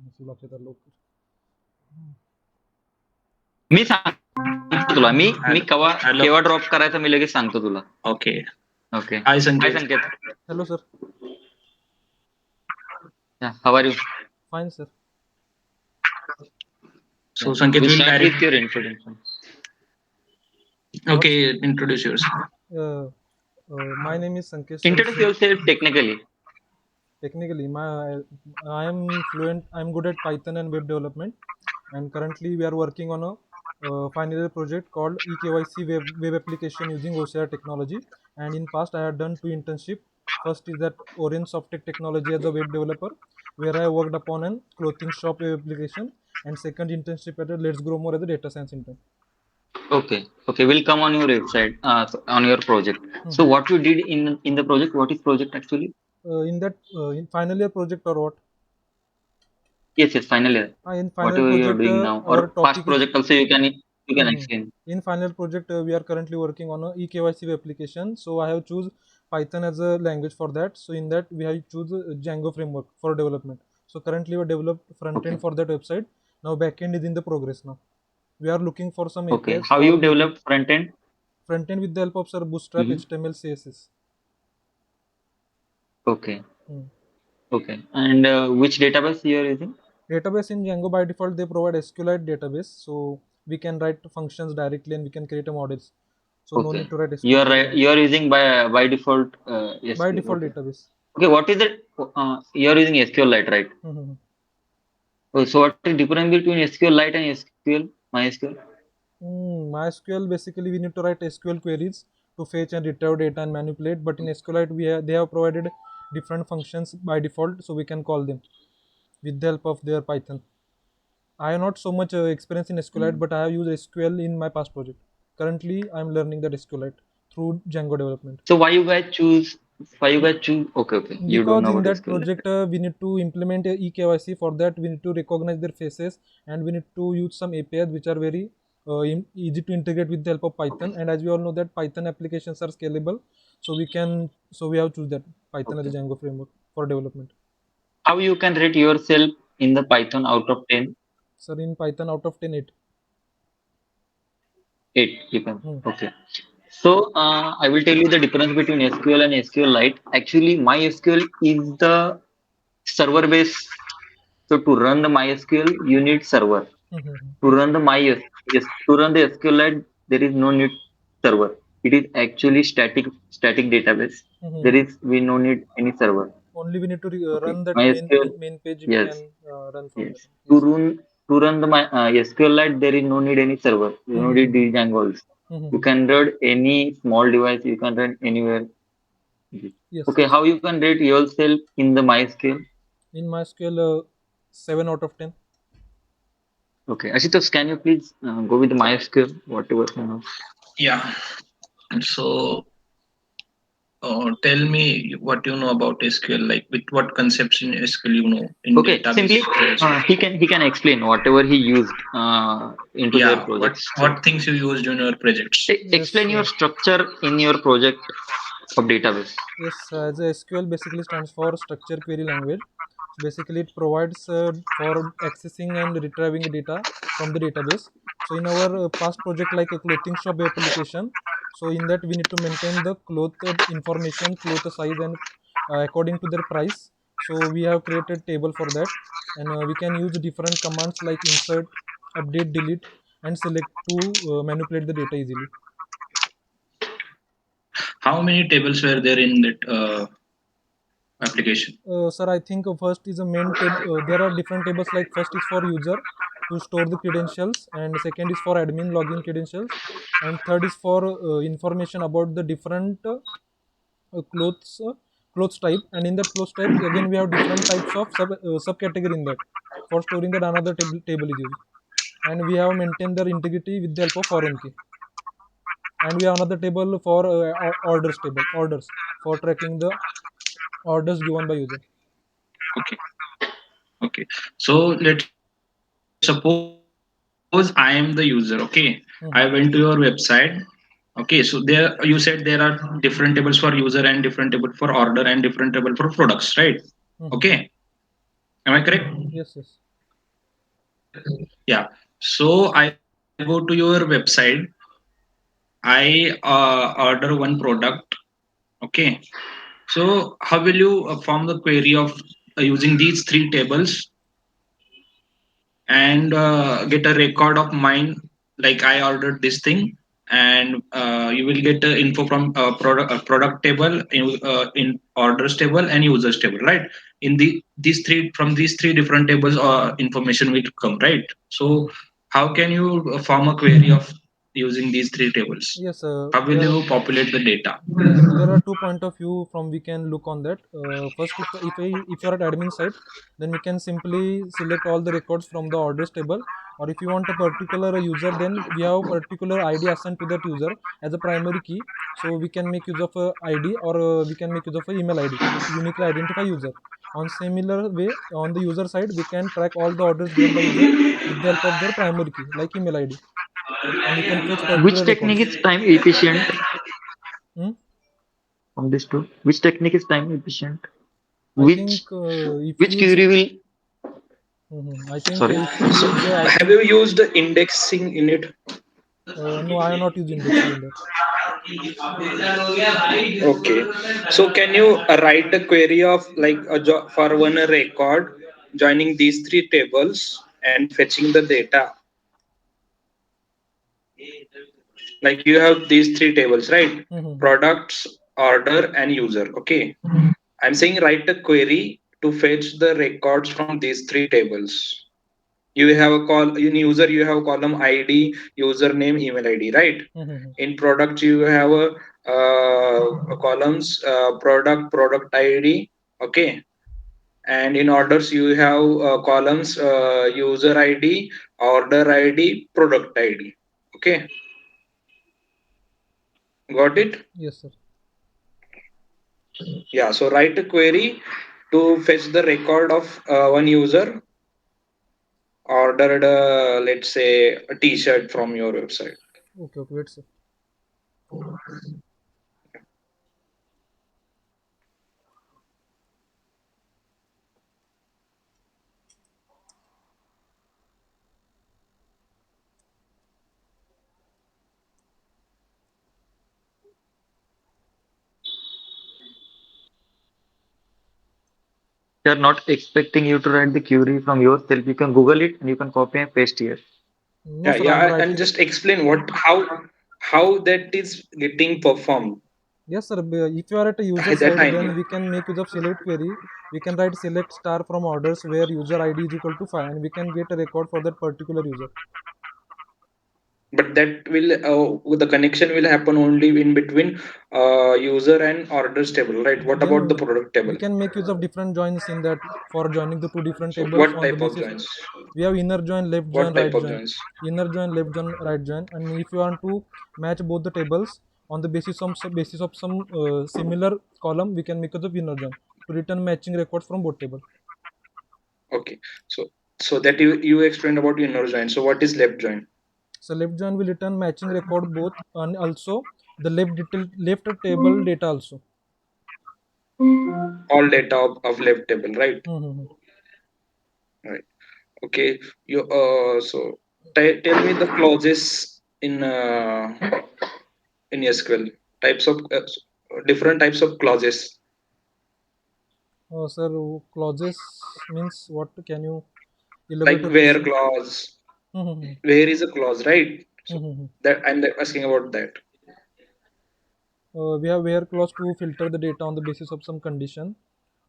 लक्षात आलं लवकर. मी सांगतो तुला. मी केव्हा ड्रॉप करायचं मी लगेच सांगतो तुला. ओके. ओके. हाय काय Sanket. Sanket? Hello sir. How are you? Fine sir. So Sanket will start with direct. your introduction. Okay, introduce yourself. My name is Sanket. Introduce yourself technically. Technically, I am fluent. I am good at Python and web development, and currently we are working on a final year project called eKYC web application using OCR technology. And in past, I had done 2 internships. First is at Orange Softech Technology as a web developer, where I worked upon an clothing shop web application, and second internship at Let's Grow More as a data science intern. Okay. We'll come on your website, on your project. So what you did in the project? What is project actually? In final year project or what? Yes, final year. In final Whatever you are project, doing now, our or past topic project also you can explain. In final project, we are currently working on a eKYC application. So I have choose Python as a language for that. So in that we have choose Django framework for development. So currently we developed front end for that website. Now backend is in the progress now. We are looking for some Okay. APIs. How you develop front end? Front end with the help of Sir Bootstrap, HTML, CSS. Okay. Okay. And which database you are using? Database in Django by default they provide SQLite database, so we can write functions directly and we can create a models. So no need to write SQL. You are using by default SQL. By default database. Okay. What is it? You are using SQLite, right? So what is the difference between SQLite and SQL? MySQL? MySQL basically we need to write SQL queries to fetch and retrieve data and manipulate. But in SQLite they have provided different functions by default, so we can call them with the help of their Python. I have not so much experience in SQLite, but I have used SQL in my past project. Currently, I am learning that SQLite through Django development. So why you guys choose? Okay. You don't Because know in about that SQL. project we need to implement a eKYC. For that we need to recognize their faces, and we need to use some APIs which are very easy to integrate with the help of Python. And as we all know that Python applications are scalable, so we have choose that Python as a Django framework for development. How you can rate yourself in the Python out of 10? Sir, in Python out of 10, 8. 8 you can. Okay. So I will tell you the difference between SQL and SQLite. Actually, MySQL is the server base. So to run the MySQL, you need server. To run the SQLite, there is no need server. It is actually static database. We no need any server. Only we need to run that MySQL, main page. yes. We can run from Yes. that. To run the SQLite, there is no need any server. You no need Django also. You can run any small device. You can run anywhere. Yes. Okay, how you can rate yourself in the MySQL? In MySQL, 7 out of 10. Okay, Ashutosh, can you please go with the MySQL, whatever you know? Yeah. So tell me what you know about SQL, like with what concepts in SQL you know in database. Simply he can explain whatever he used into their projects. What things you used in your projects. Explain your structure in your project of database. Yes, as a SQL basically stands for structure query language. So basically it provides for accessing and retrieving data from the database. So in our past project like a clothing shop application, so in that we need to maintain the cloth information, cloth size, and according to their price. So we have created table for that, and we can use different commands like insert, update, delete, and select to manipulate the data easily. How many tables were there in that application? Sir, I think first is a main table. There are different tables, like first is for user to store the credentials, and second is for admin login credentials, and third is for information about the different clothes type. And in that clothes type again we have different types of subcategory in that. For storing that another table is used, and we have maintained their integrity with the help of foreign key. And we have another table for orders for tracking the orders given by user. Okay. So let's suppose I am the user. Okay. I went to your website. Okay. So there you said there are different tables for user and different table for order and different table for products, right? Okay. Am I correct? Yes. Yeah. So I go to your website. I order one product. Okay. So how will you form the query of using these three tables and get a record of mine, like I ordered this thing, and you will get info from product table, in orders table and users table, right? In these three, from these three different tables, information will come, right? So Mhm. how can you form a query of using these three tables? Yes, How will there. you populate the data? There are two point of view from we can look on that. First, if you are at admin side, then we can simply select all the records from the orders table. Or if you want a particular user, then we have a particular ID assigned to that user as a primary key. So we can make use of a ID, or we can make use of a email ID to uniquely identify user. On similar way, on the user side, we can track all the orders given by user with the help of their primary key like email ID, and we can fetch Which particular technique records. is time efficient Hmm? from these two? Which technique is time efficient? I Which think if you which use. query will Mhm. I think sorry? if you So use, I have think you used indexing in it? no, I have not used indexing in that. Okay. So can you write a query of like for one record, joining these three tables and fetching the data? Like you have these three tables, right? Mhm. Products, order, and user. Okay. I'm saying write a query to fetch the records from these three tables. You have a call in user, you have column ID, username, email ID, right? Mhm. In product, you have columns, product ID. Okay. And in orders, you have columns, user ID, order ID, product ID. Okay. Got it? Yes, sir. Yeah. So write a query to fetch the record of one user ordered, let's say, a t-shirt from your website. Okay, okay, wait, sir. They are not expecting you to write the query from yourself. You can Google it and you can copy and paste here. No, Yeah, sir, I'm yeah, and writing. just explain what how that is getting performed. Yes, sir. If you are at a user That side, I then need. we can make use of select query. We can write select star from orders where user ID is equal to 5, and we can get a record for that particular user. But that will the connection will happen only in between user and orders table, right? What about the Then product we table? can make use of different joins in that for joining the two different So tables what on the type of basis. joins? We have inner join, left join, What type right of join. joins? Inner join, left join, right join. And if you want to match both the tables on the basis of some similar column, we can make use of inner join to return matching records from both table. Okay. So that you explained about inner join. So what is left join? So left join will return matching record both, and also the left table data also. All data of left table, right? Mm-hmm. Right. Okay. You so tell me the clauses in SQL, types of different types of clauses, Sir, clauses means what? Can you elaborate like your where question? clause. Mm-hmm. Where is a clause, right? So Mm-hmm. that I'm asking about that. We have where clause to filter the data on the basis of some condition,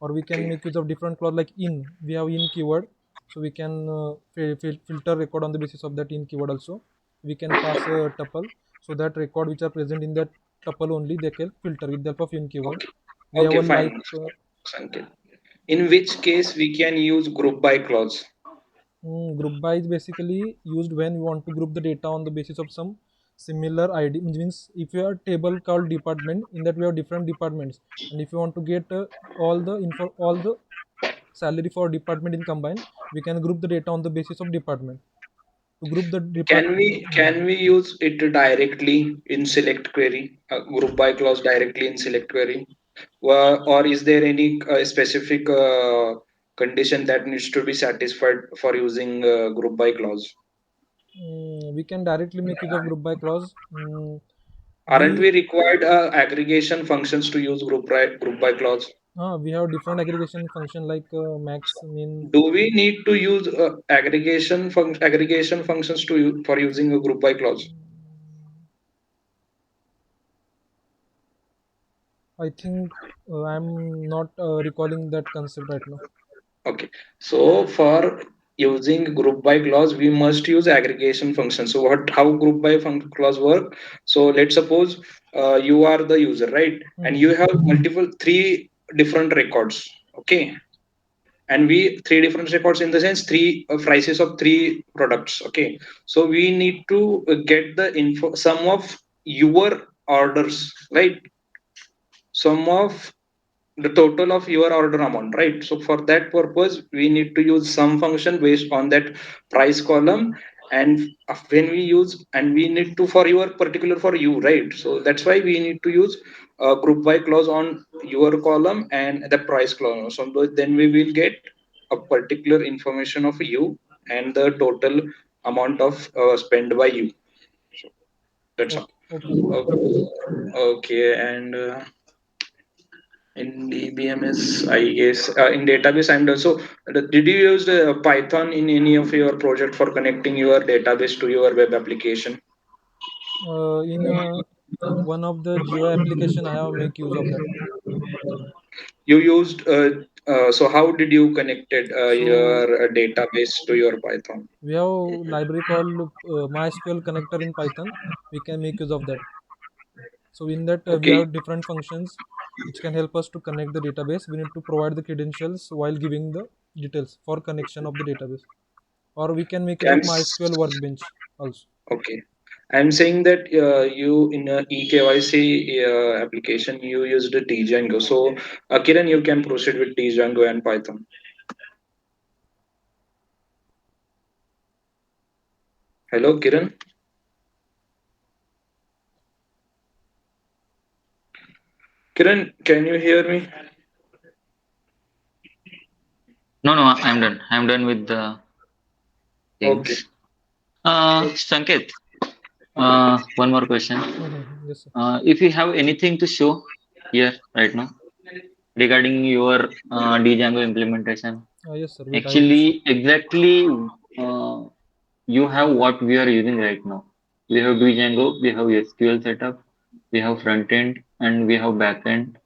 or we can Okay. make use of different clause like in. We have in keyword, so we can filter record on the basis of that in keyword also. We can pass a tuple, so that record which are present in that tuple only they can filter with the help of in keyword. Okay. We have Okay. a Fine. like. Sanket. In which case we can use group by clause. Group by is basically used when you want to group the data on the basis of some similar ID. Means if you have a table called department, in that we have different departments, and if you want to get all the salary for department in combine, we can group the data on the basis of department. To group the Can department. we use it directly in select query, group by clause directly in select query, or is there any specific condition that needs to be satisfied for using group by clause? We can directly make use of group by clause. Aren't We we required aggregation functions to use group by clause? we have different aggregation function like max, min. Do we need to use aggregation functions for using a group by clause? I think I'm not recalling that concept right now. Okay, so for using group by clause, we must use aggregation function. So how group by clause work? So let's suppose you are the user, right? And Mhm. you have multiple three different records. Okay, and we three different records in the sense three prices of three products. Okay, so we need to get the info sum of your orders, right? Sum of the total of your order amount, right? So for that purpose we need to use some function based on that price column. And when we use, and we need to for your particular for you, right? So that's why we need to use a group by clause on your column and the price column. So then we will get a particular information of you and the total amount of spent by you. So that's all. Okay, okay. Okay, okay. And in DBMS, I guess in database, I'm also. Did you use Python in any of your project for connecting your database to your web application? In one of the GUI application, I have make use of that. You used. So how did you connected So your database to your Python? we have library called MySQL connector in Python. We can make use of that. So in that we Okay, have different functions which can help us to connect the database. We need to provide the credentials while giving the details for connection of the database. Or we can make use can of MySQL workbench also. okay. I'm saying that you in a eKYC application you used Django. So Kiran, you can proceed with Django and Python. Hello, Kiran. Kiran, can you hear me? No, no, I'm done. I'm done with the Okay. things. Sanket, one more question. Yes, sir. If you have anything to show here right now regarding your Django implementation, Yes, sir. Wait, I will show. actually, exactly, uh, you have what we are using right now. We have Django, we have SQL setup, we have front end, and we have back end.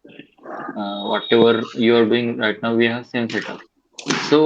Whatever you are doing right now, we have same setup. So